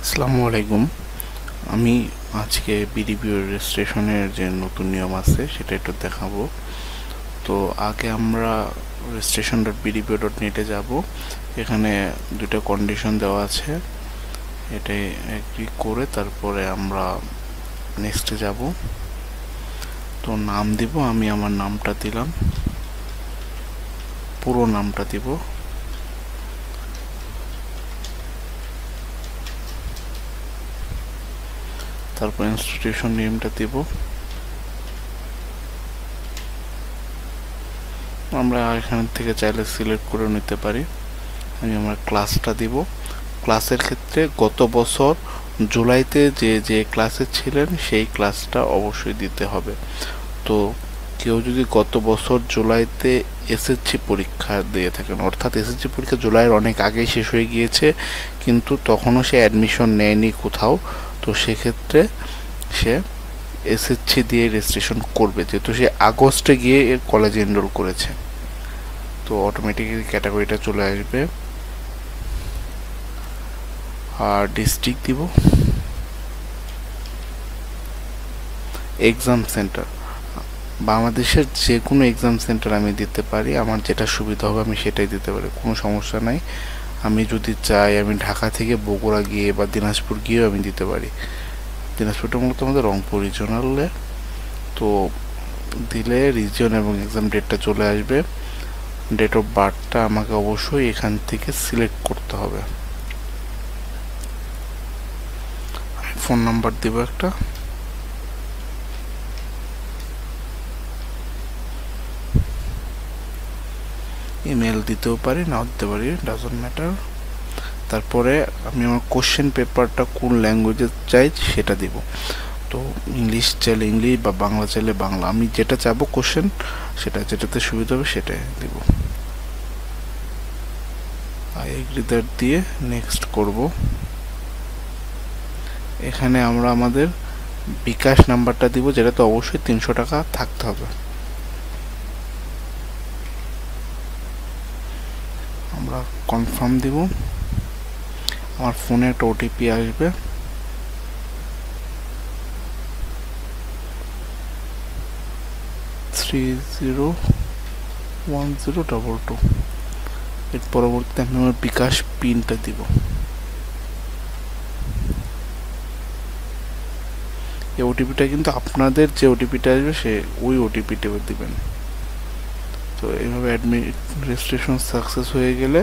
আসসালামু আলাইকুম। আমি আজকে বিডিপিও রেজিস্ট্রেশনের যে নতুন নিয়ম আছে সেটা একটু দেখাবো। তো আগে আমরা registration.bdpo.net-এ যাব। এখানে দুটো কন্ডিশন দেওয়া আছে, এটাই এগ্রি করে তারপরে আমরা নেক্সটে যাব। তো নাম দিব, আমি আমার নামটা দিলাম, পুরো নামটা দিব। তারপর ইনস্টিটিউশন নেমটা দিব। আমরা এখান থেকে চাইলে সিলেক্ট করে নিতে পারি। আমি আমার ক্লাসটা দিব। ক্লাসের ক্ষেত্রে গত বছর জুলাইতে যে ক্লাসে ছিলেন সেই ক্লাসটা অবশ্যই দিতে হবে। তো কেউ যদি গত বছর জুলাইতে এসএসসি পরীক্ষা দিয়ে থাকেন, অর্থাৎ এসএসসি পরীক্ষা জুলাইয়ের অনেক আগেই শেষ হয়ে গিয়েছে কিন্তু তখনও সে অ্যাডমিশন নেয়নি কোথাও, তো সেক্ষেত্রে সে এসএসসি দিয়ে রেজিস্ট্রেশন করবে, যেহেতু সে আগস্টে গিয়ে এর কলেজে এনরোল করেছে। তো অটোমেটিক্যালি ক্যাটাগরিটা চলে আসবে। আর ডিস্ট্রিক্ট দিব। এক্সাম সেন্টার, বাংলাদেশের যে কোনো এক্সাম সেন্টার আমি দিতে পারি, আমার যেটা সুবিধা হবে আমি সেটাই দিতে পারি, কোনো সমস্যা নাই। আমি যদি চাই আমি ঢাকা থেকে বগুড়া গিয়ে বা দিনাজপুর গিয়েও আমি দিতে পারি। দিনাজপুরটা মূলত আমাদের রংপুর রিজনালে। তো দিলে রিজিয়ন এবং এক্সাম ডেটটা চলে আসবে। ডেট অফ বার্থটা আমাকে অবশ্যই এখান থেকে সিলেক্ট করতে হবে। আমি ফোন নাম্বার দেবো একটা। ইমেল দিতেও পারি, নাও দিতে পারি, ডাজন্ট ম্যাটার। তারপরে আমি আমার কোশ্চেন পেপারটা কোন ল্যাঙ্গুয়েজে চাই সেটা দিব। তো ইংলিশ চাইলে ইংলিশ বা বাংলা চাইলে বাংলা, আমি যেটা চাবো কোশ্চেন সেটা যেটাতে সুবিধা হবে সেটাই দিব। আই এগ্রি দ্যাট দিয়ে নেক্সট করব। এখানে আমরা আমাদের বিকাশ নাম্বারটা দিব, যেটাতে অবশ্যই 300 টাকা থাকতে হবে। আমরা কনফার্ম দিব। আমার ফোনে একটা ওটিপি আসবে, 301022। এর পরবর্তীতে আমি আমার বিকাশ পিনটা দিব। এই ওটিপিটা কিন্তু আপনাদের যে ওটিপিটা আসবে সে ওই ওটিপিটা দিবেন। তো এইভাবে অ্যাডমিট রেজিস্ট্রেশন সাকসেস হয়ে গেলে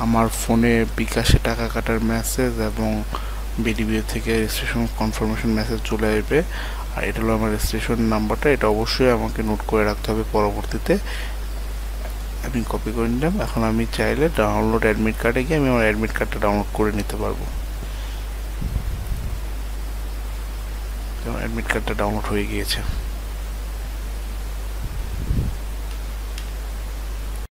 আমার ফোনে বিকাশে টাকা কাটার মেসেজ এবং বিডিবিও থেকে রেজিস্ট্রেশন কনফার্মেশন মেসেজ চলে আসবে। আর এটা হলো আমার রেজিস্ট্রেশন নাম্বারটা, এটা অবশ্যই আমাকে নোট করে রাখতে হবে, পরবর্তীতে আমি কপি করে নিলাম। এখন আমি চাইলে ডাউনলোড অ্যাডমিট কার্ডে গিয়ে আমি আমার অ্যাডমিট কার্ডটা ডাউনলোড করে নিতে পারবো। যেমন অ্যাডমিট কার্ডটা ডাউনলোড হয়ে গিয়েছে।